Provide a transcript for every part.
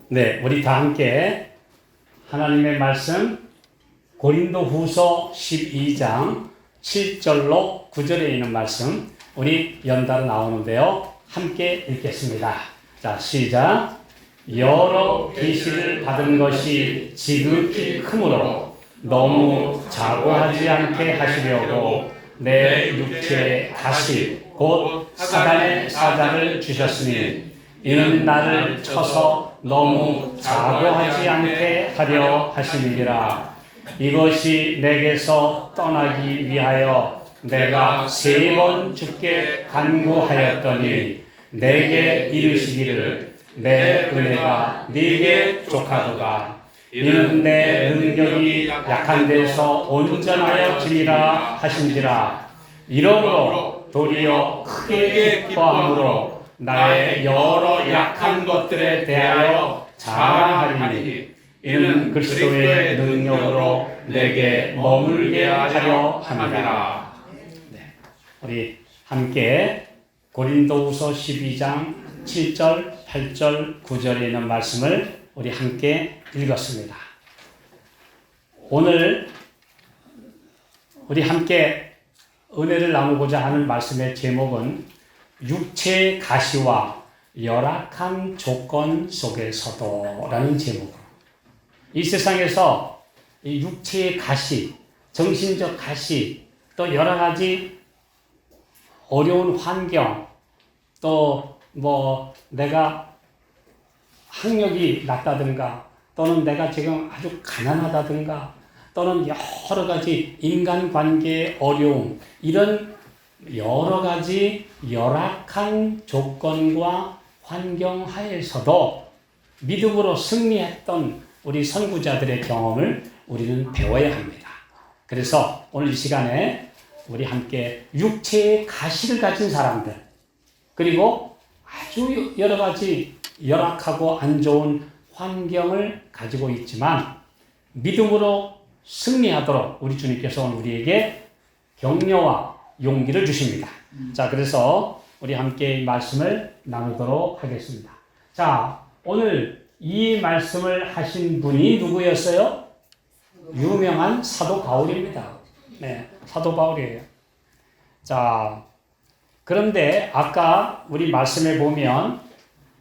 네, 우리 다 함께 하나님의 말씀 고린도후서 12장 7절로 9절에 있는 말씀 우리 연달아 나오는데요. 함께 읽겠습니다. 자, 시작. 여러 계시를 받은 것이 지극히 크므로 너무 자고하지 않게 하시려고 내 육체에 다시 곧 사단의 사자를 주셨으니 이는 나를 쳐서 너무 자고하지 않게 하려 하심이니라. 이것이 내게서 떠나기 위하여 내가 3번 주께 간구하였더니 내게 이르시기를 내 은혜가 네게 족하도다. 이는 내 능력이 약한 데서 온전하여 지니라 하신지라. 이러므로 도리어 크게 기뻐함으로 나의 여러 약한 것들에 대하여 자랑하리니 이는 그리스도의 능력으로 내게 머물게 하려 함이라. 네. 우리 함께 고린도후서 12장 7절, 8절, 9절에 있는 말씀을 우리 함께 읽었습니다. 오늘 우리 함께 은혜를 나누고자 하는 말씀의 제목은 육체의 가시와 열악한 조건 속에서도 라는 제목으로 이 세상에서 이 육체의 가시, 정신적 가시, 또 여러 가지 어려운 환경, 또 내가 학력이 낮다든가 또는 내가 지금 아주 가난하다든가 또는 여러 가지 인간관계의 어려움, 이런 여러 가지 열악한 조건과 환경 하에서도 믿음으로 승리했던 우리 선구자들의 경험을 우리는 배워야 합니다. 그래서 오늘 이 시간에 우리 함께 육체의 가시를 가진 사람들, 그리고 아주 여러 가지 열악하고 안 좋은 환경을 가지고 있지만 믿음으로 승리하도록 우리 주님께서 오늘 우리에게 격려와 용기를 주십니다. 자, 그래서 우리 함께 이 말씀을 나누도록 하겠습니다. 자, 오늘 이 말씀을 하신 분이 누구였어요? 유명한 사도 바울입니다. 네, 사도 바울이에요. 자, 그런데 아까 우리 말씀에 보면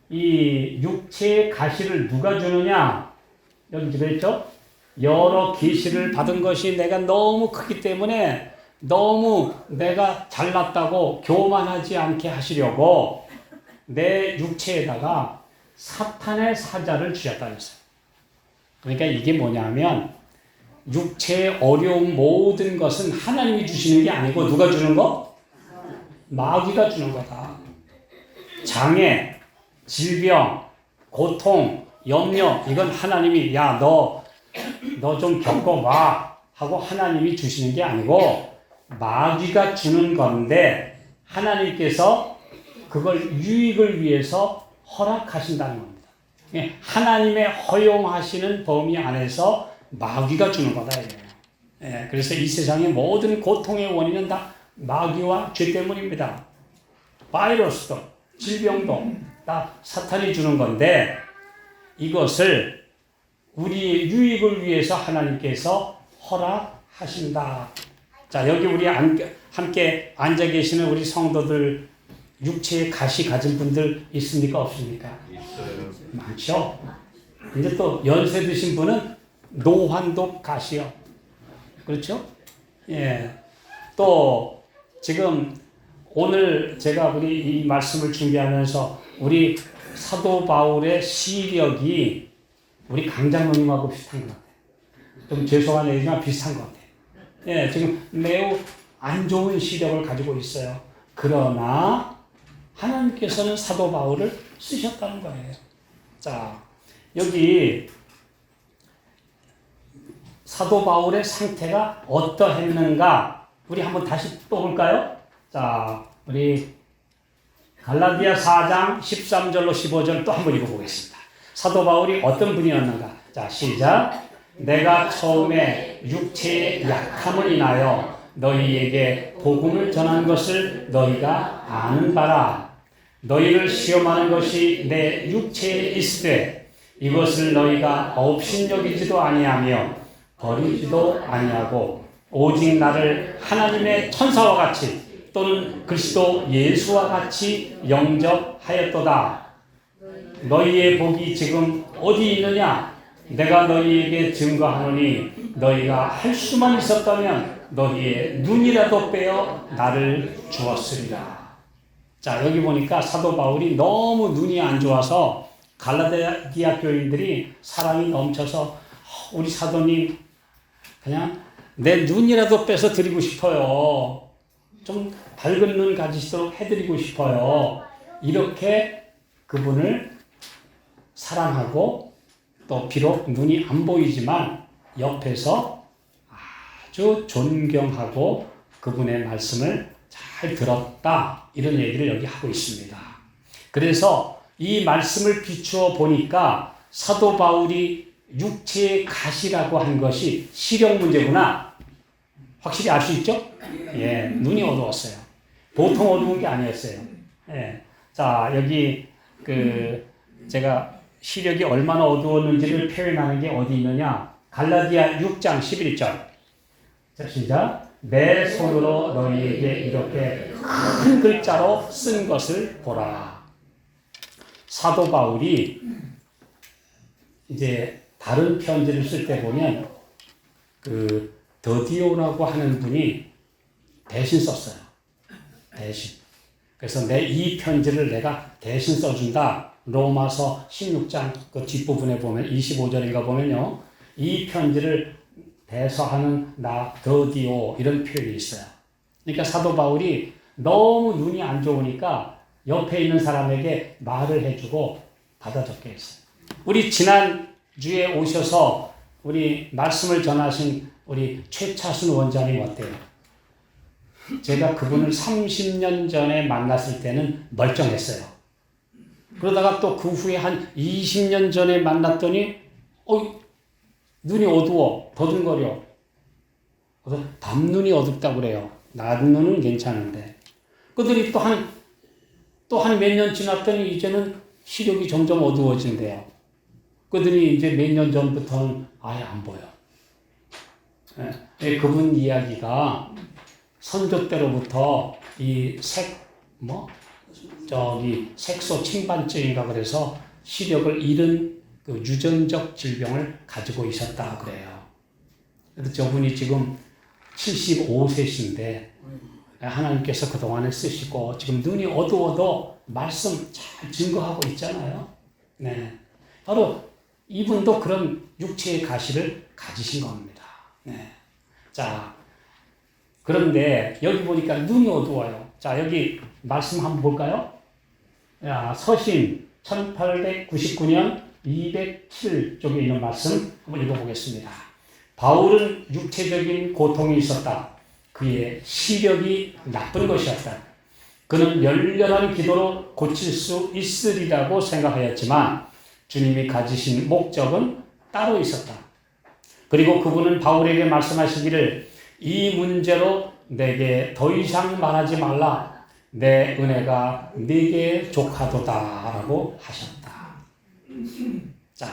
이 육체의 가시를 누가 주느냐? 여기 그랬죠? 여러 계시를 받은 것이 내가 너무 크기 때문에 너무 내가 잘났다고 교만하지 않게 하시려고 내 육체에다가 사탄의 사자를 주셨다 했어요. 그러니까 이게 뭐냐면 육체의 어려운 모든 것은 하나님이 주시는 게 아니고 누가 주는 거? 마귀가 주는 거다. 장애, 질병, 고통, 염려, 이건 하나님이 야, 너 좀 겪어봐 하고 하나님이 주시는 게 아니고 마귀가 주는 건데 하나님께서 그걸 유익을 위해서 허락하신다는 겁니다. 하나님의 허용하시는 범위 안에서 마귀가 주는 거다. 그래서 이 세상의 모든 고통의 원인은 다 마귀와 죄 때문입니다. 바이러스도 질병도 다 사탄이 주는 건데 이것을 우리의 유익을 위해서 하나님께서 허락하신다. 자, 여기 우리 함께 앉아 계시는 우리 성도들 육체의 가시 가진 분들 있습니까? 없습니까? 있어요. 많죠? 이제 또 연세 드신 분은 노환독 가시요. 그렇죠? 예. 또 지금 오늘 제가 우리 이 말씀을 준비하면서 우리 사도 바울의 시력이 우리 강장로님하고 비슷한 것 같아요. 좀 죄송한 얘기지만 비슷한 것 같아요. 예, 지금 매우 안 좋은 시력을 가지고 있어요. 그러나 하나님께서는 사도 바울을 쓰셨다는 거예요. 자, 여기 사도 바울의 상태가 어떠했는가? 우리 한번 다시 또 볼까요? 자, 우리 갈라디아 4장 13절로 15절 또 한번 읽어보겠습니다. 사도 바울이 어떤 분이었는가? 자, 시작. 내가 처음에 육체의 약함을 인하여 너희에게 복음을 전한 것을 너희가 아는 바라. 너희를 시험하는 것이 내 육체에 있으되 이것을 너희가 업신여기지도 아니하며 버리지도 아니하고 오직 나를 하나님의 천사와 같이 또는 그리스도 예수와 같이 영접하였도다. 너희의 복이 지금 어디 있느냐? 내가 너희에게 증거하노니 너희가 할 수만 있었다면 너희의 눈이라도 빼어 나를 주었으리라. 자, 여기 보니까 사도 바울이 너무 눈이 안 좋아서 갈라디아 교인들이 사랑이 넘쳐서 우리 사도님 그냥 내 눈이라도 빼서 드리고 싶어요. 좀 밝은 눈 가지시도록 해드리고 싶어요. 이렇게 그분을 사랑하고 또 비록 눈이 안 보이지만 옆에서 아주 존경하고 그분의 말씀을 잘 들었다. 이런 얘기를 여기 하고 있습니다. 그래서 이 말씀을 비추어 보니까 사도 바울이 육체의 가시라고 한 것이 시력 문제구나. 확실히 알 수 있죠? 예, 눈이 어두웠어요. 보통 어두운 게 아니었어요. 예. 자, 여기 제가 시력이 얼마나 어두웠는지를 표현하는 게 어디 있느냐? 갈라디아 6장 11절. 자, 시작. 내 손으로 너희에게 이렇게 큰 글자로 쓴 것을 보라. 사도 바울이 이제 다른 편지를 쓸 때 보면 더디오라고 하는 분이 대신 썼어요. 대신. 그래서 이 편지를 내가 대신 써준다. 로마서 16장 그 뒷부분에 보면 25절인가 보면요. 이 편지를 대서하는 나 더디오 이런 표현이 있어요. 그러니까 사도 바울이 너무 눈이 안 좋으니까 옆에 있는 사람에게 말을 해주고 받아 적게 했어요. 우리 지난주에 오셔서 우리 말씀을 전하신 우리 최차순 원장님 어때요? 제가 그분을 30년 전에 만났을 때는 멀쩡했어요. 그러다가 또 그 후에 한 20년 전에 만났더니 눈이 어두워 더듬거려. 그래서 밤눈이 어둡다고 그래요. 낮 눈은 괜찮은데 그들이 또 한 몇 년 지났더니 이제는 시력이 점점 어두워진대요. 그들이 이제 몇 년 전부터는 아예 안 보여. 예, 그분 이야기가 선조 때로부터 이 색소 침반증인가 그래서 시력을 잃은 그 유전적 질병을 가지고 있었다 그래요. 그래서 저분이 지금 75세신데 하나님께서 그동안에 쓰시고 지금 눈이 어두워도 말씀 잘 증거하고 있잖아요. 네. 바로 이분도 그런 육체의 가시를 가지신 겁니다. 네. 자, 그런데 여기 보니까 눈이 어두워요. 자, 여기 말씀 한번 볼까요? 서신 1899년 207쪽에 있는 말씀 한번 읽어보겠습니다. 바울은 육체적인 고통이 있었다. 그의 시력이 나쁜 것이었다. 그는 열렬한 기도로 고칠 수 있으리라고 생각하였지만 주님이 가지신 목적은 따로 있었다. 그리고 그분은 바울에게 말씀하시기를 이 문제로 내게 더 이상 말하지 말라. 내 은혜가 네게 족하도다 라고 하셨다. 자,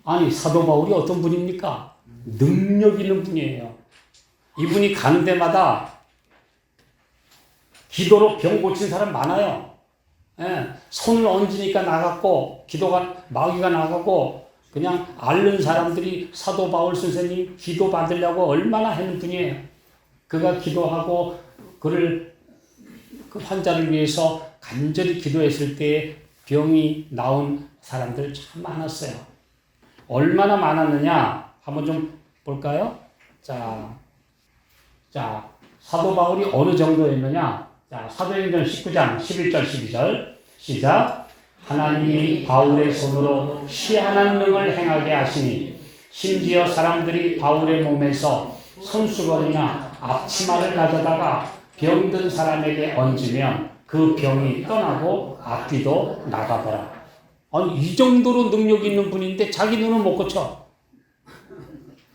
아니 사도 바울이 어떤 분입니까? 능력 있는 분이에요. 이분이 가는 데마다 기도로 병 고친 사람 많아요. 예, 손을 얹으니까 나갔고 기도가 마귀가 나가고 그냥 앓는 사람들이 사도 바울 선생님 기도 받으려고 얼마나 하는 분이에요. 그가 기도하고 그 환자를 위해서 간절히 기도했을 때 병이 나온 사람들 참 많았어요. 얼마나 많았느냐 한번 좀 볼까요? 자, 사도 바울이 어느 정도였느냐? 자, 사도행전 19장 11절 12절 시작. 하나님이 바울의 손으로 희한한 능을 행하게 하시니 심지어 사람들이 바울의 몸에서 손수건이나 앞치마를 가져다가 병든 사람에게 얹으면 그 병이 떠나고 앞뒤도 나가더라. 아니 이 정도로 능력 있는 분인데 자기 눈은 못 고쳐.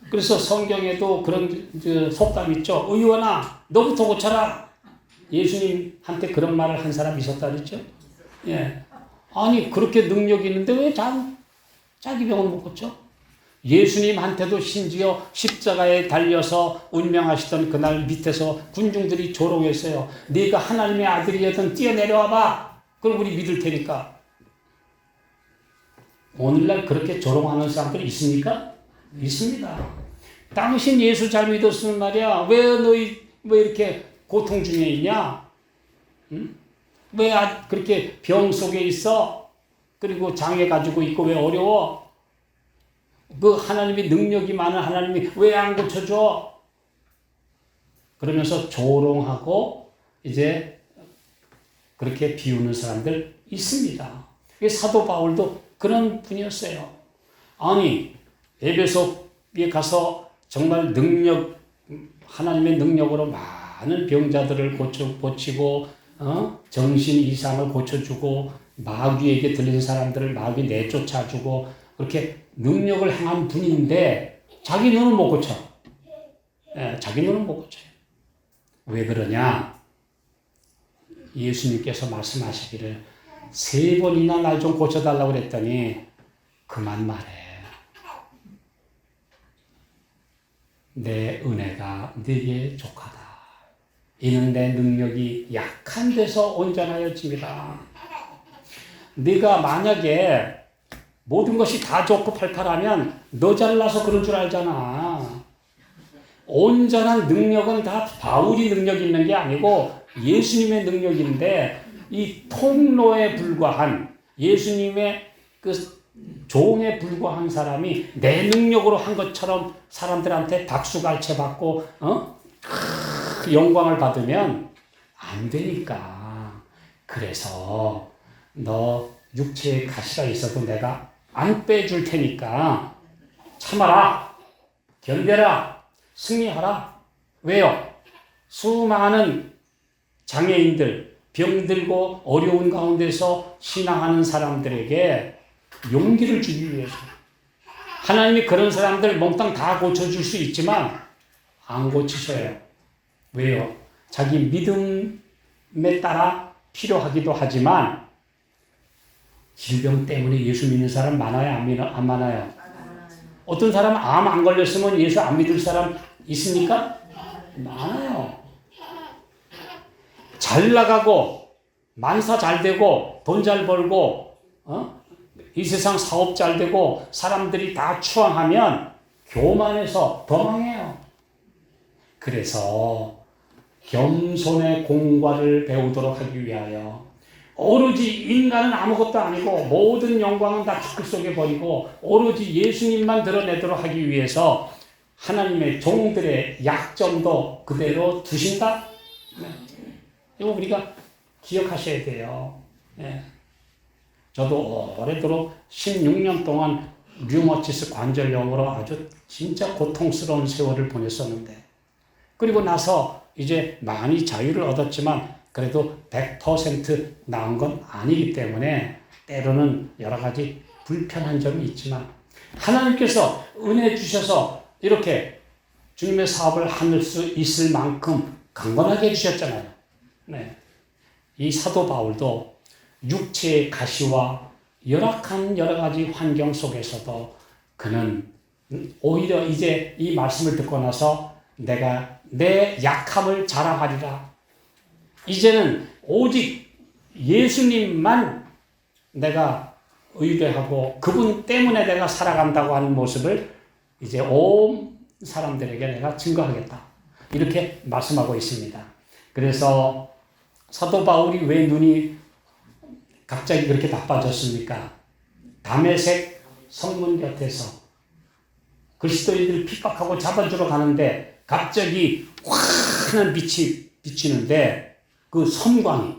그래서 성경에도 그런 속담 있죠. 의원아 너부터 고쳐라. 예수님한테 그런 말을 한 사람이 있었다 그랬죠. 예. 아니 그렇게 능력이 있는데 왜 자기 병은 못 고쳐. 예수님한테도 심지어 십자가에 달려서 운명하시던 그날 밑에서 군중들이 조롱했어요. 네가 하나님의 아들이거든 뛰어내려와봐. 그럼 우리 믿을 테니까. 오늘날 그렇게 조롱하는 사람들이 있습니까? 있습니다. 당신 예수 잘 믿었으면 말이야. 왜 너희 왜 이렇게 고통 중에 있냐? 응? 왜 그렇게 병 속에 있어? 그리고 장애 가지고 있고 왜 어려워? 그 하나님의 능력이 많은 하나님이 왜 안 고쳐줘? 그러면서 조롱하고 이제 그렇게 비우는 사람들 있습니다. 사도 바울도 그런 분이었어요. 아니 에베소에 가서 정말 하나님의 능력으로 많은 병자들을 고치고 정신 이상을 고쳐주고 마귀에게 들린 사람들을 마귀 내쫓아주고 그렇게 능력을 행한 분인데 자기 눈은 못 고쳐. 자기 눈은 못 고쳐요. 왜 그러냐? 예수님께서 말씀하시기를 3번이나 날 좀 고쳐달라고 그랬더니 그만 말해. 내 은혜가 네게 족하다. 이는 내 능력이 약한 데서 온전하여집니다. 네가 만약에 모든 것이 다 좋고 팔팔하면 너 잘나서 그런 줄 알잖아. 온전한 능력은 다 바울이 능력이 있는 게 아니고 예수님의 능력인데 이 통로에 불과한 예수님의 그 종에 불과한 사람이 내 능력으로 한 것처럼 사람들한테 박수갈채 받고 영광을 받으면 안 되니까. 그래서 너 육체에 가시가 있어도 내가 안 빼줄 테니까 참아라, 견뎌라, 승리하라. 왜요? 수많은 장애인들, 병들고 어려운 가운데서 신앙하는 사람들에게 용기를 주기 위해서. 하나님이 그런 사람들 몽땅 다 고쳐줄 수 있지만 안 고치셔요. 왜요? 자기 믿음에 따라 필요하기도 하지만 질병 때문에 예수 믿는 사람 많아요? 안 많아요? 어떤 사람은 암 안 걸렸으면 예수 안 믿을 사람 있습니까? 많아요. 잘 나가고 만사 잘 되고 돈 잘 벌고 이 세상 사업 잘 되고 사람들이 다 추앙하면 교만해서 더 망해요. 그래서 겸손의 공과를 배우도록 하기 위하여 오로지 인간은 아무것도 아니고 모든 영광은 다 주클 속에 버리고 오로지 예수님만 드러내도록 하기 위해서 하나님의 종들의 약점도 그대로 두신다. 이거 우리가 기억하셔야 돼요. 저도 오래도록 16년 동안 류머티스 관절염으로 아주 진짜 고통스러운 세월을 보냈었는데 그리고 나서 이제 많이 자유를 얻었지만 그래도 100% 나은 건 아니기 때문에 때로는 여러 가지 불편한 점이 있지만 하나님께서 은혜 주셔서 이렇게 주님의 사업을 할 수 있을 만큼 강건하게 해주셨잖아요. 네. 이 사도 바울도 육체의 가시와 열악한 여러 가지 환경 속에서도 그는 오히려 이제 이 말씀을 듣고 나서 내가 내 약함을 자랑하리라. 이제는 오직 예수님만 내가 의뢰하고 그분 때문에 내가 살아간다고 하는 모습을 이제 온 사람들에게 내가 증거하겠다. 이렇게 말씀하고 있습니다. 그래서 사도 바울이 왜 눈이 갑자기 그렇게 나빠졌습니까? 다메섹 성문 곁에서 그리스도인들을 핍박하고 잡아주러 가는데 갑자기 환한 빛이 비치는데 그 섬광이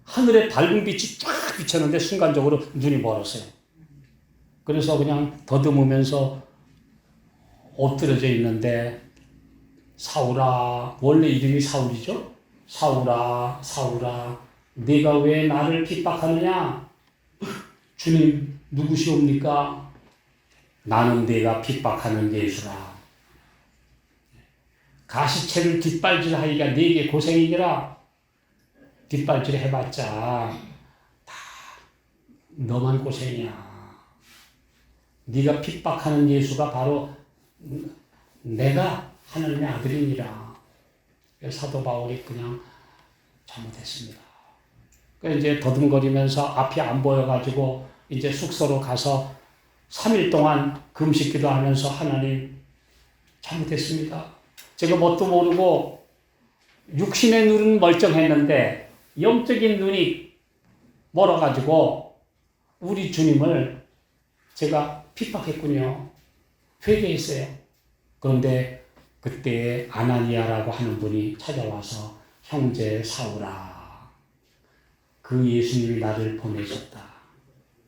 하늘에 밝은 빛이 쫙 비쳤는데 순간적으로 눈이 멀었어요. 그래서 그냥 더듬으면서 엎드려져 있는데 사울아, 원래 이름이 사울이죠? 사울아, 사울아, 네가 왜 나를 핍박하느냐? 주님 누구시옵니까? 나는 네가 핍박하는 예수라. 가시채를 뒷발질하기가 네게 고생이니라. 뒷발질 해봤자 다 너만 고생이야. 네가 핍박하는 예수가 바로 내가 하나님의 아들이니라. 사도 바울이 그냥 잘못했습니다. 이제 더듬거리면서 앞이 안 보여가지고 이제 숙소로 가서 3일 동안 금식 기도하면서 하나님 잘못했습니다. 제가 뭣도 모르고 육신의 눈은 멀쩡했는데 영적인 눈이 멀어가지고 우리 주님을 제가 핍박했군요. 회개했어요. 그런데 그때 아나니아라고 하는 분이 찾아와서 형제 사울아, 그 예수님이 나를 보내셨다.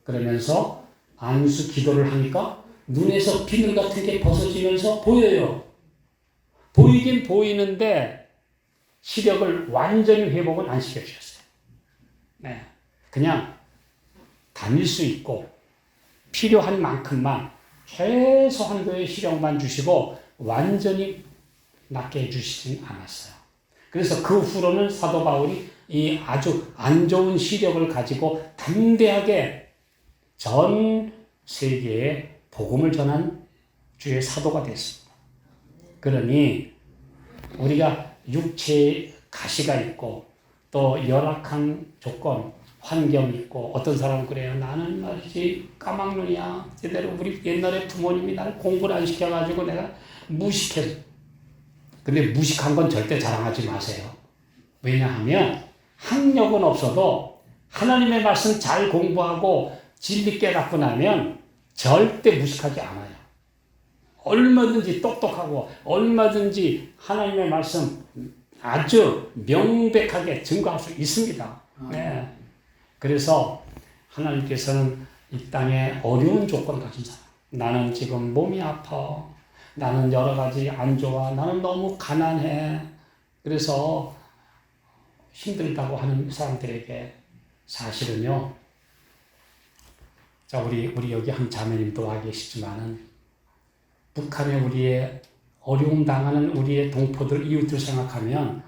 그러면서 안수 기도를 하니까 눈에서 비늘 같은 게 벗어지면서 보여요. 보이긴 보이는데 시력을 완전히 회복은 안 시켜주셨어요. 네. 그냥 다닐 수 있고 필요한 만큼만 최소한도의 시력만 주시고 완전히 낫게 해주시진 않았어요. 그래서 그 후로는 사도 바울이 이 아주 안 좋은 시력을 가지고 담대하게 전 세계에 복음을 전한 주의 사도가 됐습니다. 그러니 우리가 육체에 가시가 있고 또 열악한 조건, 환경이 있고 어떤 사람은 그래요. 나는 말이지 까막눈이야. 제대로 우리 옛날에 부모님이 나를 공부를 안 시켜가지고 내가 무식해서. 근데 무식한 건 절대 자랑하지 마세요. 왜냐하면 학력은 없어도 하나님의 말씀 잘 공부하고 진리 깨닫고 나면 절대 무식하지 않아요. 얼마든지 똑똑하고 얼마든지 하나님의 말씀 아주 명백하게 증거할 수 있습니다. 네. 그래서 하나님께서는 이 땅에 어려운 조건 가진 사람, 나는 지금 몸이 아파, 나는 여러 가지 안 좋아, 나는 너무 가난해, 그래서 힘들다고 하는 사람들에게 사실은요, 자, 우리 여기 한 자매님도 와 계시지만은 북한에 우리의 어려움 당하는 우리의 동포들, 이웃들 생각하면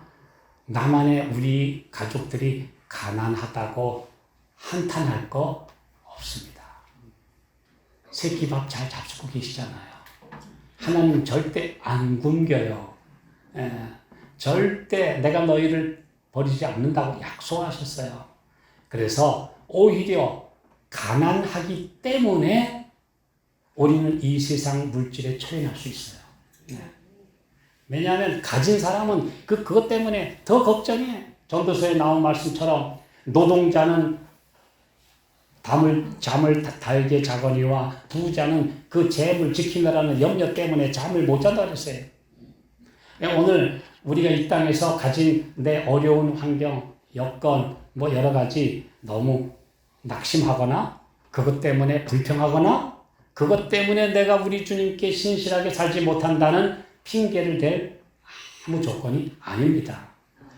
나만의 우리 가족들이 가난하다고 한탄할 거 없습니다. 새끼밥 잘 잡수고 계시잖아요. 하나님 절대 안 굶겨요. 절대 내가 너희를 버리지 않는다고 약속하셨어요. 그래서 오히려 가난하기 때문에 우리는 이 세상 물질에 처해날 수 있어요. 왜냐하면 가진 사람은 그것 때문에 더 걱정해. 전도서에 나온 말씀처럼 노동자는 잠을 달게 자거니와 부자는 그 재물 지키느라는 염려 때문에 잠을 못 잔다 그랬어요. 오늘 우리가 이 땅에서 가진 내 어려운 환경, 여건, 뭐 여러 가지 너무 낙심하거나 그것 때문에 불평하거나 그것 때문에 내가 우리 주님께 신실하게 살지 못한다는 핑계를 댈 아무 조건이 아닙니다.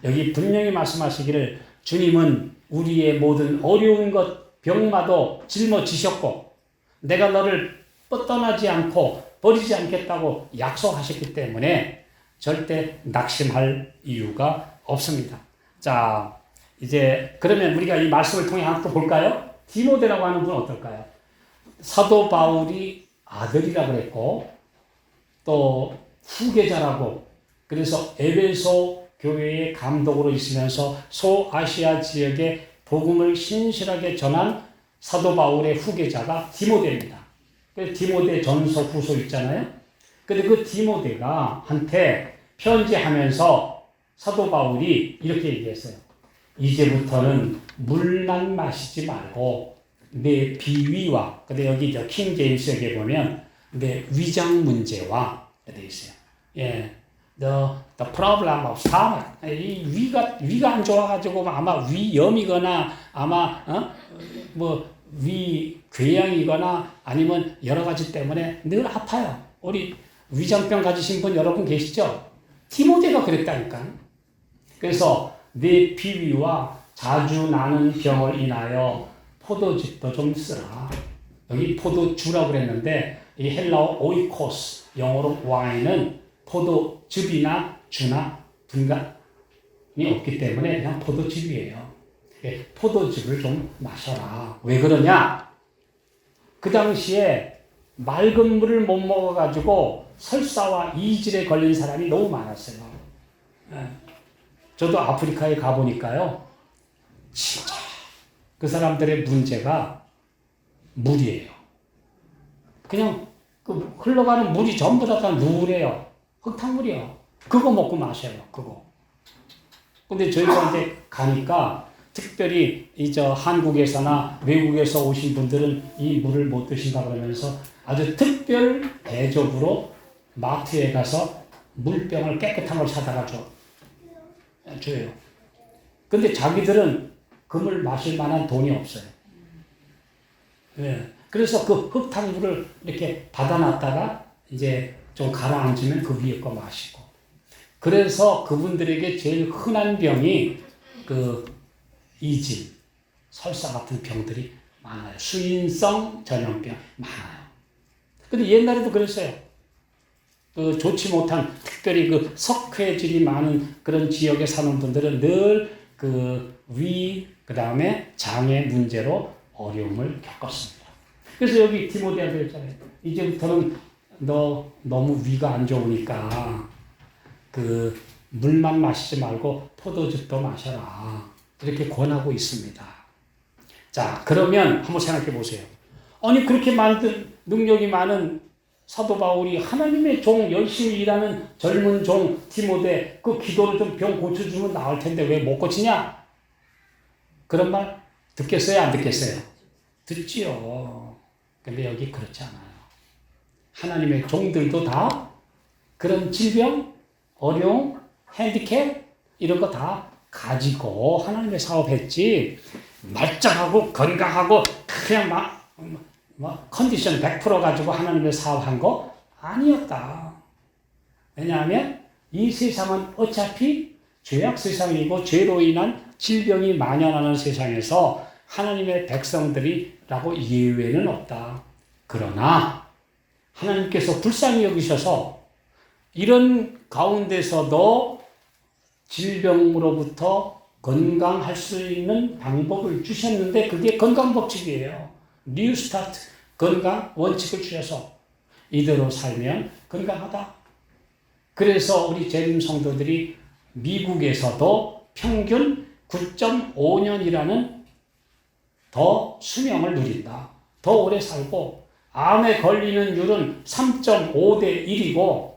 여기 분명히 말씀하시기를 주님은 우리의 모든 어려운 것, 병마도 짊어지셨고 내가 너를 떠나지 않고 버리지 않겠다고 약속하셨기 때문에 절대 낙심할 이유가 없습니다. 자, 이제 그러면 우리가 이 말씀을 통해 하나 또 볼까요? 디모데라고 하는 분은 어떨까요? 사도 바울이 아들이라 그랬고 또 후계자라고, 그래서 에베소 교회의 감독으로 있으면서 소아시아 지역에 복음을 신실하게 전한 사도 바울의 후계자가 디모데입니다. 디모데 전서 후서 있잖아요. 근데 그 디모데가 한테 편지하면서 사도 바울이 이렇게 얘기했어요. 이제부터는 물만 마시지 말고 내 비위와, 근데 여기 킹 제임스에게 보면 내 위장 문제와 되어 있어요. 예, the problem of stomach. 이 위가 안 좋아가지고 아마 위염이거나 아마 위 궤양이거나 아니면 여러 가지 때문에 늘 아파요. 우리 위장병 가지신 분 여러분 계시죠? 디모데가 그랬다니까. 그래서 내 비위와 자주 나는 병을 인하여 포도즙도 좀 쓰라. 여기 포도주라고 그랬는데 이 헬라어 오이코스, 영어로 와인은 포도즙이나 주나 분간이 없기 때문에 그냥 포도즙이에요. 포도즙을 좀 마셔라. 왜 그러냐? 그 당시에 맑은 물을 못 먹어가지고 설사와 이질에 걸린 사람이 너무 많았어요. 예. 저도 아프리카에 가보니까요. 진짜 그 사람들의 문제가 물이에요. 그냥 그 흘러가는 물이 전부 다 누래요. 흙탕물이요. 그거 먹고 마셔요. 그거. 근데 저희가 이제 가니까 특별히 한국에서나 외국에서 오신 분들은 이 물을 못 드신다 그러면서 아주 특별 대접으로 마트에 가서 물병을 깨끗한 걸 사다가 줘요. 근데 자기들은 그 물 마실 만한 돈이 없어요. 네. 그래서 그 흙탕물을 이렇게 받아놨다가 이제 좀 가라앉으면 그 위에 거 마시고. 그래서 그분들에게 제일 흔한 병이 그 이질, 설사 같은 병들이 많아요. 수인성 전염병 많아요. 근데 옛날에도 그랬어요. 그 좋지 못한 특별히 그 석회질이 많은 그런 지역에 사는 분들은 늘 그 그 다음에 장의 문제로 어려움을 겪었습니다. 그래서 여기 디모데한테 그랬잖아요. 이제부터는 너 너무 위가 안 좋으니까 그 물만 마시지 말고 포도즙도 마셔라. 이렇게 권하고 있습니다. 자, 그러면 한번 생각해 보세요. 아니 그렇게 만든 능력이 많은 사도 바울이 하나님의 종, 열심히 일하는 젊은 종 디모데 그 기도를 좀 병 고쳐주면 나을 텐데 왜 못 고치냐? 그런 말 듣겠어요? 안 듣겠어요? 듣지요. 근데 여기 그렇지 않아요. 하나님의 종들도 다 그런 질병, 어려움, 핸디캡 이런 거 다 가지고 하나님의 사업했지 말짱하고 건강하고 그냥 막 컨디션 100% 가지고 하나님의 사업한 거 아니었다. 왜냐하면 이 세상은 어차피 죄악 세상이고 죄로 인한 질병이 만연하는 세상에서 하나님의 백성들이라고 예외는 없다. 그러나 하나님께서 불쌍히 여기셔서 이런 가운데서도 질병으로부터 건강할 수 있는 방법을 주셨는데 그게 건강법칙이에요. 뉴 스타트, 건강 원칙을 주셔서 이대로 살면 건강하다. 그래서 우리 재림 성도들이 미국에서도 평균 9.5년이라는 더 수명을 누린다. 더 오래 살고 암에 걸리는 율은 3.5대 1이고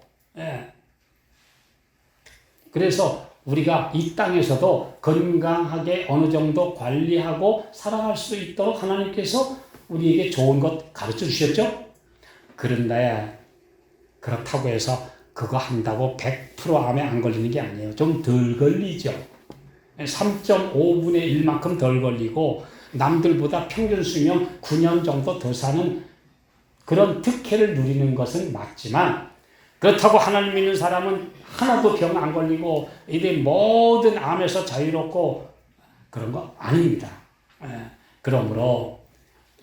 그래서 우리가 이 땅에서도 건강하게 어느 정도 관리하고 살아갈 수 있도록 하나님께서 우리에게 좋은 것 가르쳐 주셨죠? 그런데 그렇다고 해서 그거 한다고 100% 암에 안 걸리는 게 아니에요. 좀 덜 걸리죠. 3.5분의 1만큼 덜 걸리고 남들보다 평균 수명 9년 정도 더 사는 그런 특혜를 누리는 것은 맞지만 그렇다고 하나님 믿는 사람은 하나도 병 안 걸리고 이제 모든 암에서 자유롭고 그런 거 아닙니다. 그러므로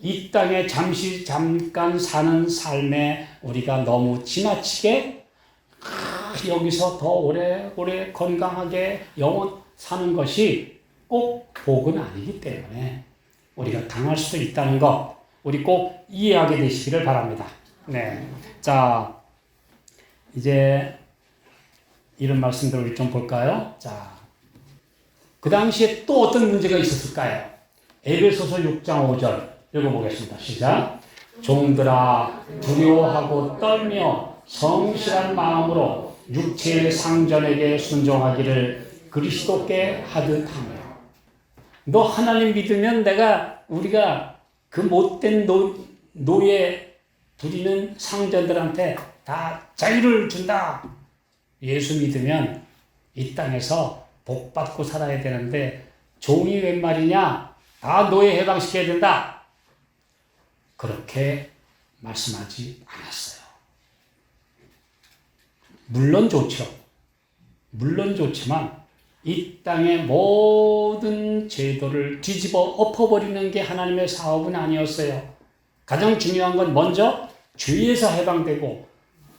이 땅에 잠깐 사는 삶에 우리가 너무 지나치게 여기서 더 오래 건강하게 영원 사는 것이 꼭 복은 아니기 때문에 우리가 당할 수도 있다는 거 우리 꼭 이해하게 되시기를 바랍니다. 네, 자 이제 이런 말씀들을 우리 좀 볼까요? 자, 그 당시에 또 어떤 문제가 있었을까요? 에베소서 6장 5절 읽어보겠습니다. 시작. 종들아 두려워하고 떨며 성실한 마음으로 육체의 상전에게 순종하기를 그리스도께 하듯 하며. 너 하나님 믿으면 우리가 그 못된 노예 부리는 상전들한테 다 자유를 준다. 예수 믿으면 이 땅에서 복 받고 살아야 되는데 종이 웬 말이냐? 다 노예 해방시켜야 된다. 그렇게 말씀하지 않았어요. 물론 좋죠. 물론 좋지만 이 땅의 모든 제도를 뒤집어 엎어버리는 게 하나님의 사업은 아니었어요. 가장 중요한 건 먼저 죄에서 해방되고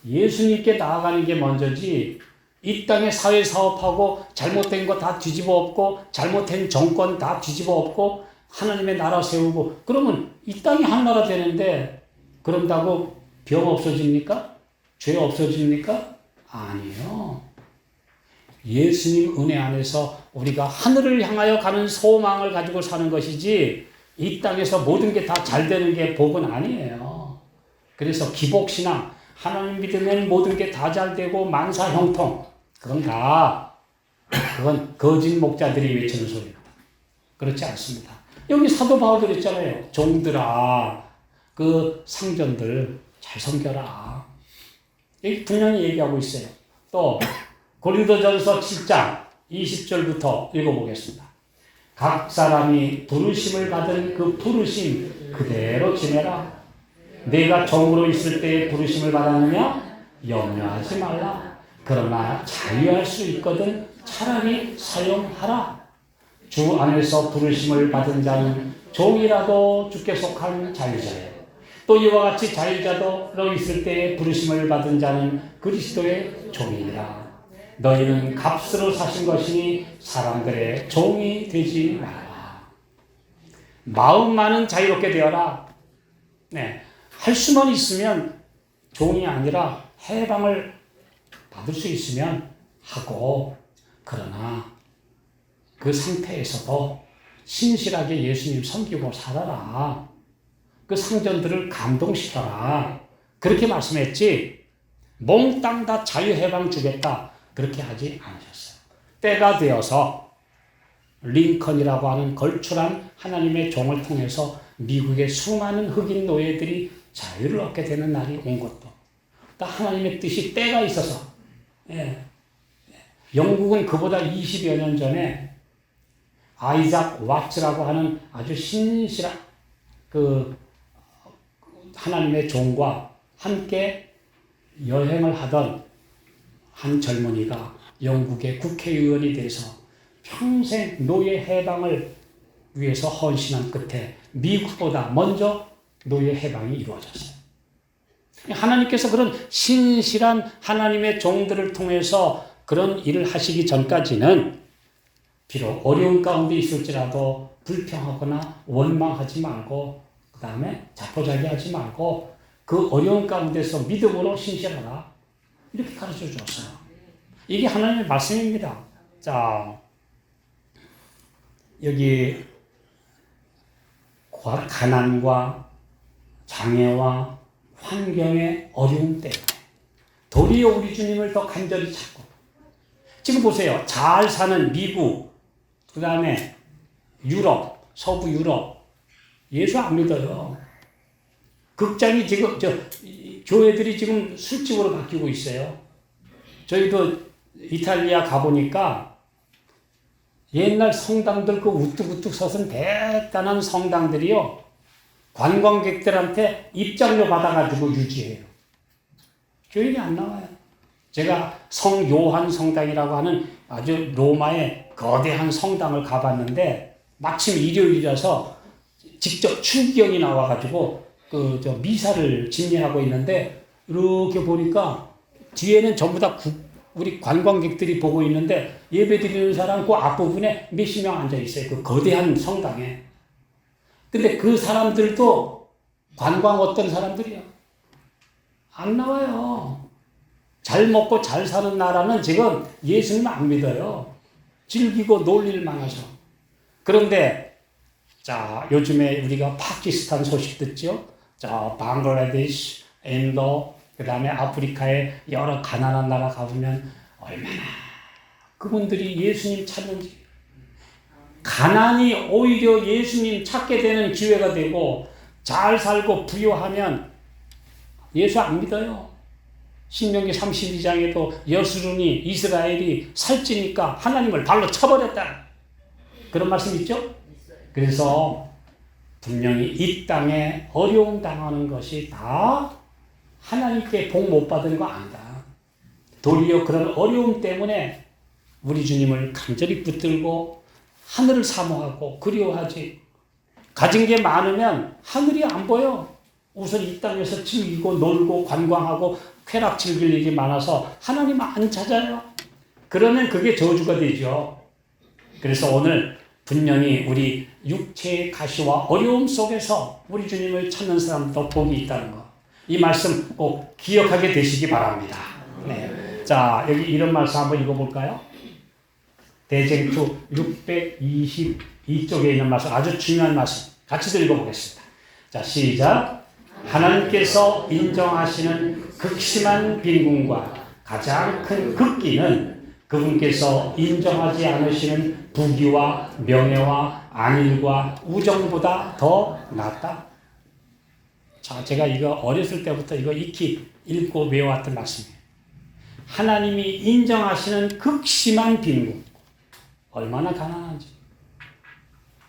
예수님께 나아가는 게 먼저지 이 땅에 사회 사업하고 잘못된 거 다 뒤집어 엎고 잘못된 정권 다 뒤집어 엎고 하나님의 나라 세우고 그러면 이 땅이 한 나라 되는데 그런다고 병 없어집니까? 죄 없어집니까? 아니에요. 예수님 은혜 안에서 우리가 하늘을 향하여 가는 소망을 가지고 사는 것이지 이 땅에서 모든 게 다 잘 되는 게 복은 아니에요. 그래서 기복신앙, 하나님 믿으면 모든 게 다 잘 되고 만사형통, 그건 거짓 목자들이 외치는 소리입니다. 그렇지 않습니다. 여기 사도 바울도 그랬잖아요. 종들아, 그 상전들 잘 섬겨라. 여기 분명히 얘기하고 있어요. 또 고린도전서 7장 20절부터 읽어보겠습니다. 각 사람이 부르심을 받은 그 부르심 그대로 지내라. 내가 종으로 있을 때에 부르심을 받았느냐? 염려하지 말라. 그러나 자유할 수 있거든 차라리 사용하라. 주 안에서 부르심을 받은 자는 종이라도 주께 속한 자유자예요. 또 이와 같이 자유자로 있을 때에 부르심을 받은 자는 그리스도의 종이니라. 너희는 값으로 사신 것이니 사람들의 종이 되지 말라. 마음만은 자유롭게 되어라. 네, 할 수만 있으면 종이 아니라 해방을 받을 수 있으면 하고, 그러나 그 상태에서도 신실하게 예수님 섬기고 살아라. 그 상전들을 감동시켜라. 그렇게 말씀했지, 몽땅 다 자유해방 주겠다. 그렇게 하지 않으셨어요. 때가 되어서 링컨이라고 하는 걸출한 하나님의 종을 통해서 미국의 수많은 흑인 노예들이 자유를 얻게 되는 날이 온 것도 또 하나님의 뜻이 때가 있어서, 영국은 그보다 20여 년 전에 아이작 왓츠라고 하는 아주 신실한 그 하나님의 종과 함께 여행을 하던 한 젊은이가 영국의 국회의원이 돼서 평생 노예 해방을 위해서 헌신한 끝에 미국보다 먼저 노예 해방이 이루어졌어요. 하나님께서 그런 신실한 하나님의 종들을 통해서 그런 일을 하시기 전까지는 비록 어려운 가운데 있을지라도 불평하거나 원망하지 말고, 그 다음에 자포자기하지 말고 그 어려운 가운데서 믿음으로 신실하라. 이렇게 가르쳐 줬어요. 이게 하나님의 말씀입니다. 자, 여기 가난과 장애와 환경의 어려움 때문에 도리어 우리 주님을 더 간절히 찾고, 지금 보세요. 잘 사는 미국, 그 다음에 유럽, 서부 유럽, 예수 안 믿어요. 극장이 지금, 교회들이 지금 술집으로 바뀌고 있어요. 저희도 이탈리아 가보니까 옛날 성당들 그 우뚝우뚝 섰은 대단한 성당들이요, 관광객들한테 입장료 받아가지고 유지해요. 교인이 안 나와요. 제가 성 요한 성당이라고 하는 아주 로마의 거대한 성당을 가봤는데 마침 일요일이라서 직접 추기경이 나와가지고 미사를 진행하고 있는데, 이렇게 보니까 뒤에는 전부 다 우리 관광객들이 보고 있는데 예배 드리는 사람 그 앞부분에 몇십 명 앉아 있어요. 그 거대한 성당에. 근데 그 사람들도 관광 어떤 사람들이야? 안 나와요. 잘 먹고 잘 사는 나라는 지금 예수님 안 믿어요. 즐기고 놀 일 많아서. 그런데 자, 요즘에 우리가 파키스탄 소식 듣죠? 자, 방글라데시, 인도, 그 다음에 아프리카의 여러 가난한 나라 가보면 얼마나 그분들이 예수님 찾는지. 가난이 오히려 예수님 찾게 되는 기회가 되고, 잘 살고 부유하면 예수 안 믿어요. 신명기 32장에도 여수run이 이스라엘이 살찌니까 하나님을 발로 쳐버렸다. 그런 말씀 있죠? 그래서 분명히 이 땅에 어려움 당하는 것이 다 하나님께 복 못 받은 거 아니다. 도리어 그런 어려움 때문에 우리 주님을 간절히 붙들고 하늘을 사모하고 그리워하지. 가진 게 많으면 하늘이 안 보여. 우선 이 땅에서 즐기고 놀고 관광하고 쾌락 즐길 일이 많아서 하나님 안 찾아요. 그러면 그게 저주가 되죠. 그래서 오늘 분명히 우리 육체의 가시와 어려움 속에서 우리 주님을 찾는 사람도 복이 있다는 거. 이 말씀 꼭 기억하게 되시기 바랍니다. 네. 자, 여기 이런 말씀 한번 읽어볼까요? 대쟁투 622쪽에 있는 말씀, 아주 중요한 말씀. 같이도 읽어보겠습니다. 자, 시작. 하나님께서 인정하시는 극심한 빈궁과 가장 큰 극기는 그분께서 인정하지 않으시는 부귀와 명예와 안일과 우정보다 더 낫다. 자, 제가 이거 어렸을 때부터 이거 익히 읽고 외워왔던 말씀이에요. 하나님이 인정하시는 극심한 빈궁. 얼마나 가난한지.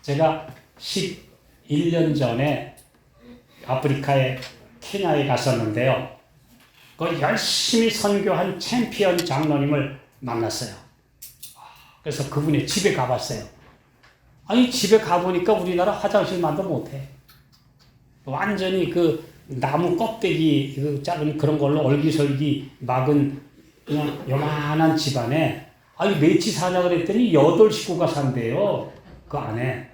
제가 11년 전에 아프리카의 케냐에 갔었는데요. 그 열심히 선교한 챔피언 장로님을 만났어요. 그래서 그분의 집에 가봤어요. 아니, 집에 가보니까 우리나라 화장실만도 못해. 완전히 그 나무 껍데기 그 작은 그런 걸로 얼기설기 막은 그냥 요만한 집안에 아니 몇이 사냐 그랬더니 8식구가 산대요. 그 안에.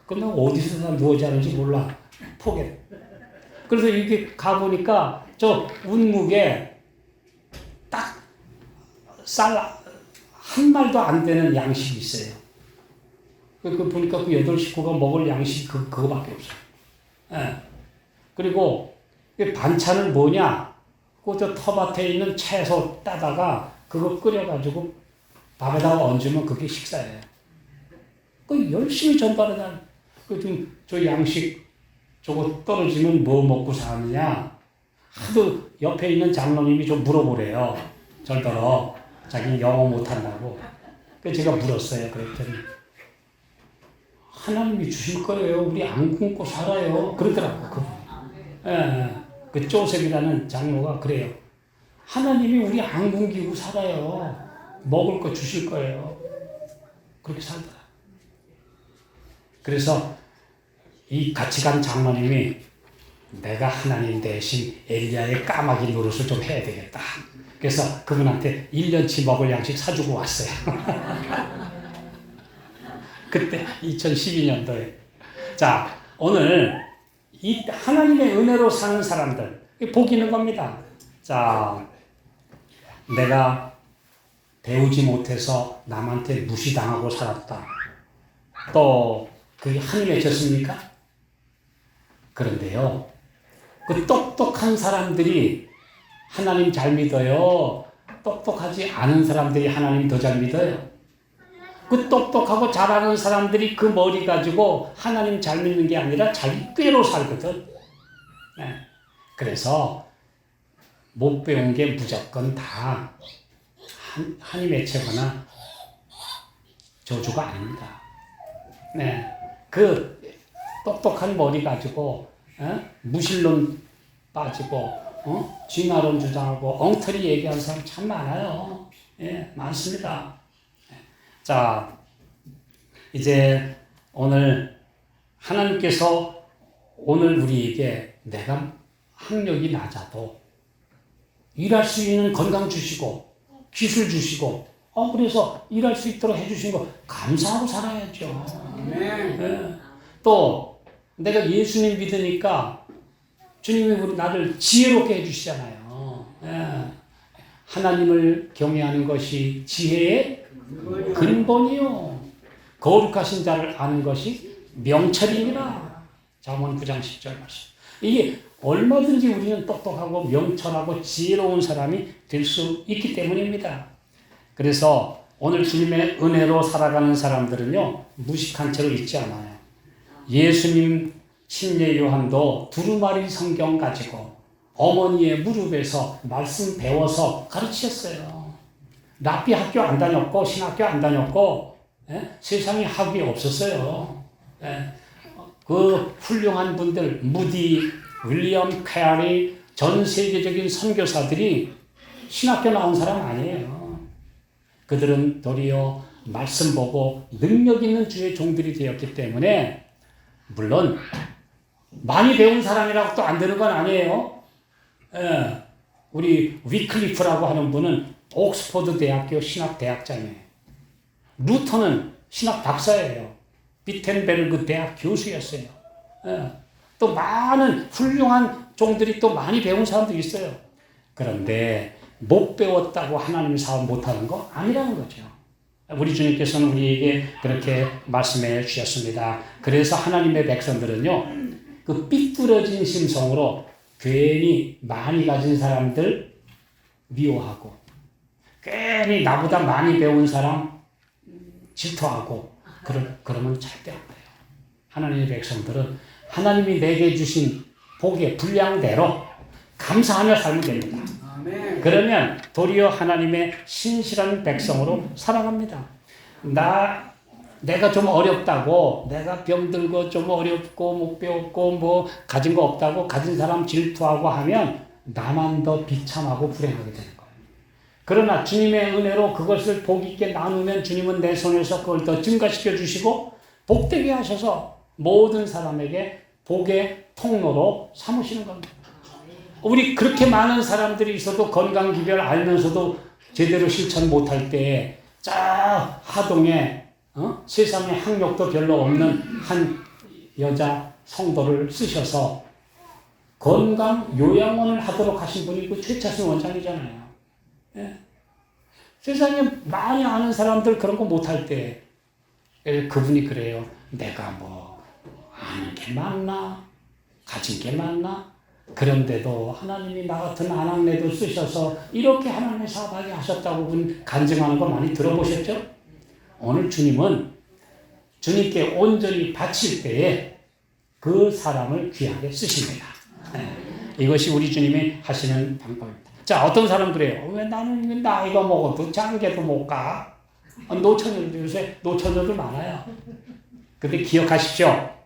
근데 어디서 다 누워 자는지 몰라. 포개. 그래서 이렇게 가보니까 저 운묵에 딱 쌀 한 말도 안 되는 양식이 있어요. 그 보니까 그 8식구가 먹을 양식이 그거밖에 없어요. 예. 그리고 반찬은 뭐냐? 그 저 텃밭에 있는 채소 따다가 그거 끓여가지고 밥에다가 얹으면 그게 식사예요. 그 열심히 전달해다. 저 양식 저거 떨어지면 뭐 먹고 사느냐? 하도 옆에 있는 장로님이 좀 물어보래요. 절더러 자기 영어 못한다고. 그래서 제가 물었어요. 그랬더니 하나님이 주실 거예요. 우리 안 굶고 살아요. 그러더라고. 그분. 예, 그 조셉이라는 장로가 그래요. 하나님이 우리 안 굶기고 살아요. 먹을 거 주실 거예요. 그렇게 살더라. 그래서 이 같이 간 장로님이 내가 하나님 대신 엘리야의 까마귀 노릇을 좀 해야 되겠다. 그래서 그분한테 1년치 먹을 양식 사주고 왔어요. 그때 2012년도에. 자, 오늘 이 하나님의 은혜로 사는 사람들 복 있는 겁니다. 자, 내가 배우지 못해서 남한테 무시당하고 살았다. 또 그게 한이 맺혔습니까? 그런데요, 그 똑똑한 사람들이 하나님 잘 믿어요. 똑똑하지 않은 사람들이 하나님 더 잘 믿어요. 그 똑똑하고 잘하는 사람들이 그 머리 가지고 하나님 잘 믿는 게 아니라 자기 꾀로 살거든. 네. 그래서 못 배운 게 무조건 다 한이 맺히거나 저주가 아닙니다. 네. 그 똑똑한 머리 가지고 무신론 빠지고 진화론 주장하고 엉터리 얘기하는 사람 참 많아요. 예, 많습니다. 자, 이제 오늘 하나님께서 오늘 우리에게 내가 학력이 낮아도 일할 수 있는 건강 주시고 기술 주시고 그래서 일할 수 있도록 해주신 거 감사하고 살아야죠. 네. 또 내가 예수님 믿으니까 주님이 우리 나를 지혜롭게 해주시잖아요. 네. 하나님을 경외하는 것이 지혜의 근본이요. 거룩하신 자를 아는 것이 명철이니라. 잠언 9장 10절 말씀. 이게 얼마든지 우리는 똑똑하고 명철하고 지혜로운 사람이 될 수 있기 때문입니다. 그래서 오늘 주님의 은혜로 살아가는 사람들은요, 무식한 채로 있지 않아요. 예수님 침례 요한도 두루마리 성경 가지고 어머니의 무릎에서 말씀 배워서 가르치셨어요. 랍비 학교 안 다녔고 신학교 안 다녔고 세상에 학위 없었어요. 그 훌륭한 분들 무디, 윌리엄 캐리 전 세계적인 선교사들이 신학교 나온 사람 아니에요. 그들은 도리어 말씀 보고 능력 있는 주의 종들이 되었기 때문에 물론 많이 배운 사람이라고 또 안 되는 건 아니에요. 우리 위클리프라고 하는 분은 옥스퍼드 대학교 신학대학장이에요. 루터는 신학 박사예요. 비텐베르그 대학 교수였어요. 또 많은 훌륭한 종들이 또 많이 배운 사람도 있어요. 그런데 못 배웠다고 하나님 사업 못하는 거 아니라는 거죠. 우리 주님께서는 우리에게 그렇게 말씀해 주셨습니다. 그래서 하나님의 백성들은요, 그 삐뚤어진 심성으로 괜히 많이 가진 사람들 미워하고, 괜히 나보다 많이 배운 사람 질투하고, 그러면 절대 안 돼요. 하나님의 백성들은 하나님이 내게 주신 복의 분량대로 감사하며 살면 됩니다. 아멘. 그러면 도리어 하나님의 신실한 백성으로 살아갑니다. 내가 좀 어렵다고, 내가 병들고 좀 어렵고 못 배웠고 뭐 가진 거 없다고 가진 사람 질투하고 하면 나만 더 비참하고 불행하게 되는 거예요. 그러나 주님의 은혜로 그것을 복 있게 나누면 주님은 내 손에서 그걸 더 증가시켜 주시고 복되게 하셔서 모든 사람에게 복의 통로로 삼으시는 겁니다. 우리 그렇게 많은 사람들이 있어도 건강기별 알면서도 제대로 실천 못할 때 저 하동에 세상에 학력도 별로 없는 한 여자 성도를 쓰셔서 건강 요양원을 하도록 하신 분이 그 최차순 원장이잖아요. 예. 세상에 많이 아는 사람들 그런 거 못할 때 그분이 그래요. 내가 뭐 아는 게 많나? 가진 게 많나? 그런데도 하나님이 나 같은 아낙네도 쓰셔서 이렇게 하나님의 사업하게 하셨다고 간증하는 거 많이 들어보셨죠? 오늘 주님은 주님께 온전히 바칠 때에 그 사람을 귀하게 쓰십니다. 이것이 우리 주님이 하시는 방법입니다. 자, 어떤 사람 그래요? 왜 나는 나이가 먹어도 장계도 못 가? 노처녀들, 요새 노처녀들 많아요. 근데 기억하십시오.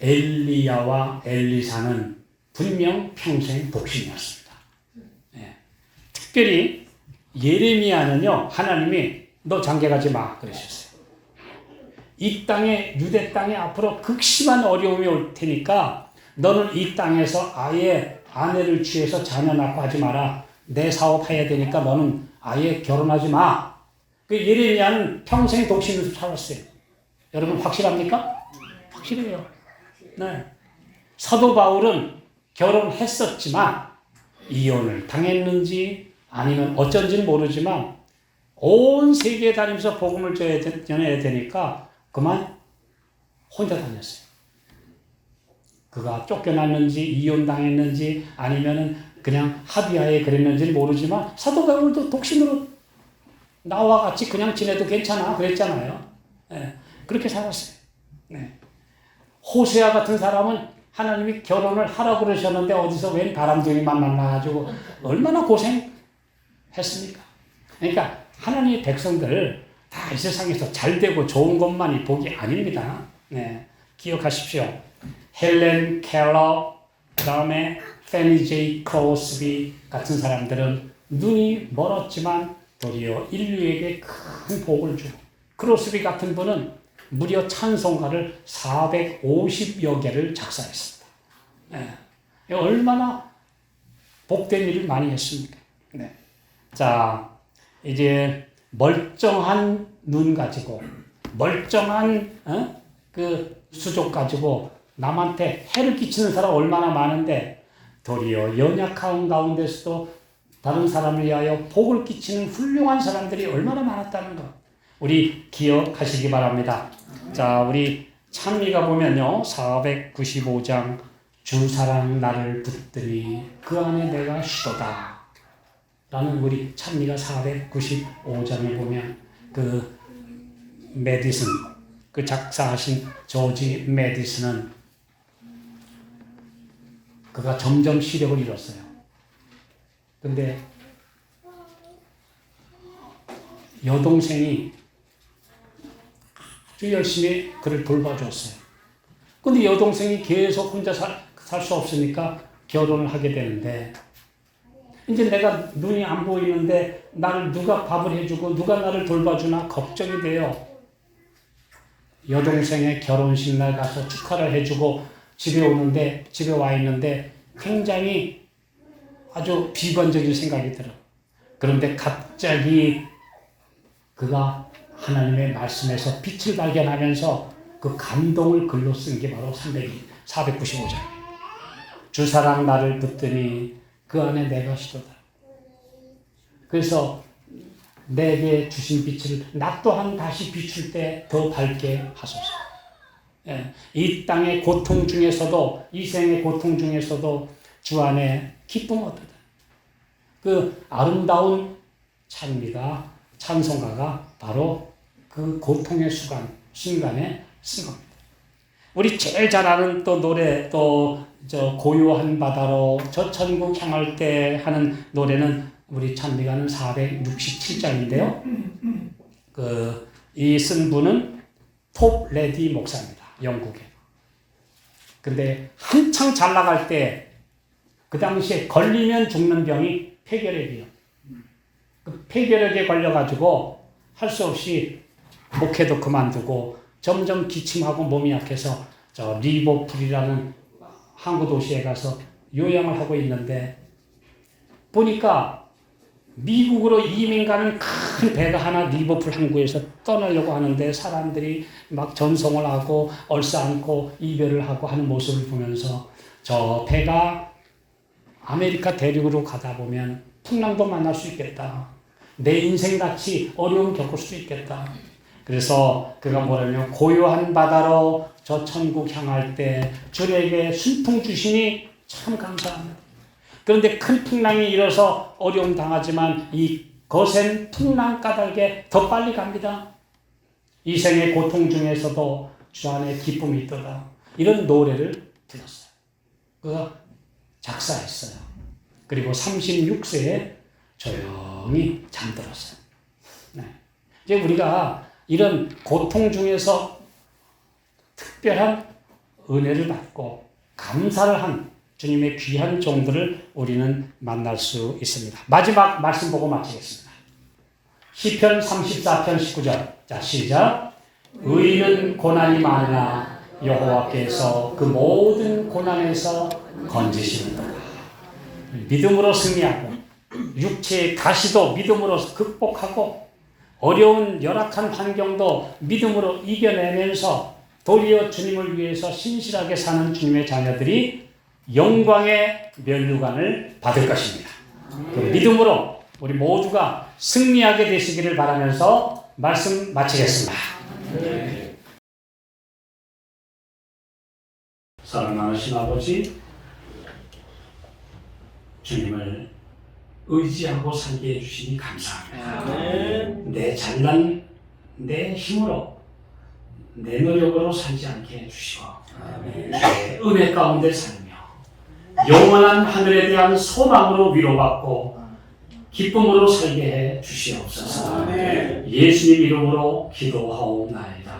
엘리야와 엘리사는 분명 평생 독신이었습니다. 네. 특별히 예레미야는요, 하나님이 너 장가가지 마 그러셨어요. 이 땅에, 유대 땅에 앞으로 극심한 어려움이 올 테니까 너는 이 땅에서 아예 아내를 취해서 자녀 낳고 하지 마라. 내 사업해야 되니까 너는 아예 결혼하지 마. 그 예레미야는 평생 독신으로 살았어요. 여러분 확실합니까? 확실해요. 네. 사도 바울은 결혼했었지만 이혼을 당했는지 아니면 어쩐지는 모르지만 온 세계에 다니면서 복음을 전해야 되니까 그만 혼자 다녔어요. 그가 쫓겨났는지 이혼당했는지 아니면은 그냥 합의하에 그랬는지는 모르지만 사도 바울도 독신으로 나와 같이 그냥 지내도 괜찮아 그랬잖아요. 네. 그렇게 살았어요. 네. 호세아 같은 사람은 하나님이 결혼을 하라고 그러셨는데 어디서 웬 바람둥이만 만나가지고 얼마나 고생했습니까? 그러니까 하나님의 백성들 다 이 세상에서 잘되고 좋은 것만이 복이 아닙니다. 네. 기억하십시오. 헬렌 켈러, 그 다음에 페니 제이 크로스비 같은 사람들은 눈이 멀었지만 도리어 인류에게 큰 복을 주고, 크로스비 같은 분은 무려 찬송가를 450여 개를 작사했습니다. 네. 얼마나 복된 일을 많이 했습니까? 네. 자, 이제 멀쩡한 눈 가지고, 멀쩡한 그 수족 가지고 남한테 해를 끼치는 사람 얼마나 많은데 도리어 연약한 가운데서도 다른 사람을 위하여 복을 끼치는 훌륭한 사람들이 얼마나 많았다는 것. 우리 기억하시기 바랍니다. 자, 우리 찬미가 보면요. 495장 주 사랑 나를 붙들이 그 안에 내가 쉬도다 라는 우리 찬미가 495장에 보면 그 메디슨, 그 작사하신 조지 메디슨은 그가 점점 시력을 잃었어요. 근데 여동생이 아주 열심히 그를 돌봐줬어요. 근데 여동생이 계속 혼자 살 수 없으니까 결혼을 하게 되는데 이제 내가 눈이 안 보이는데 나를 누가 밥을 해주고 누가 나를 돌봐주나 걱정이 돼요. 여동생의 결혼식 날 가서 축하를 해주고 집에 와 있는데 굉장히 아주 비관적인 생각이 들어. 그런데 갑자기 그가 하나님의 말씀에서 빛을 발견하면서 그 감동을 글로 쓴 게 바로 495장. 주사랑 나를 붙드니 그 안에 내가 시도다. 그래서 내게 주신 빛을 나 또한 다시 비출 때 더 밝게 하소서. 예, 이 땅의 고통 중에서도, 이 생의 고통 중에서도 주 안에 기쁨 얻으다. 그 아름다운 찬송가가 바로 그 고통의 순간에 쓴 겁니다. 우리 제일 잘 아는 또 노래, 고요한 바다로 저 천국 향할 때 하는 노래는 우리 찬미가는 467장인데요. 이 쓴 분은 톱 레디 목사입니다. 영국에. 근데 한창 잘 나갈 때 그 당시에 걸리면 죽는 병이 폐결핵이에요. 그 폐결핵에 걸려가지고 할 수 없이 목회도 그만두고 점점 기침하고 몸이 약해서 저 리버풀이라는 항구 도시에 가서 요양을 하고 있는데 보니까 미국으로 이민 가는 큰 배가 하나 리버풀 항구에서 떠나려고 하는데 사람들이 막 전송을 하고 얼싸안고 이별을 하고 하는 모습을 보면서 저 배가 아메리카 대륙으로 가다 보면 풍랑도 만날 수 있겠다. 내 인생같이 어려움 겪을 수 있겠다. 그래서 그가 뭐라면 고요한 바다로 저 천국 향할 때 주에게 순풍 주시니 참 감사합니다. 그런데 큰 풍랑이 일어서 어려움 당하지만 이 거센 풍랑 까닭에 더 빨리 갑니다. 이 생의 고통 중에서도 주 안에 기쁨이 있더라. 이런 노래를 불렀어요. 그가 작사했어요. 그리고 36세에 조용히 잠들었어요. 네. 이제 우리가 이런 고통 중에서 특별한 은혜를 받고 감사를 한 주님의 귀한 종들을 우리는 만날 수 있습니다. 마지막 말씀 보고 마치겠습니다. 시편 34편 19절. 자, 시작. 의인은 고난이 많으나 여호와께서 그 모든 고난에서 건지시는도다. 믿음으로 승리하고 육체의 가시도 믿음으로 극복하고 어려운 열악한 환경도 믿음으로 이겨내면서 도리어 주님을 위해서 신실하게 사는 주님의 자녀들이 영광의 면류관을 받을 것입니다. 그 믿음으로 우리 모두가 승리하게 되시기를 바라면서 말씀 마치겠습니다. 사랑하는 아버지, 주님을 의지하고 살게 해주시니 감사합니다. 내 잘난 내 힘으로 내 노력으로 살지 않게 해주시고 내 은혜 가운데 살며 영원한 하늘에 대한 소망으로 위로받고 기쁨으로 살게 해 주시옵소서. 예수님 이름으로 기도하옵나이다.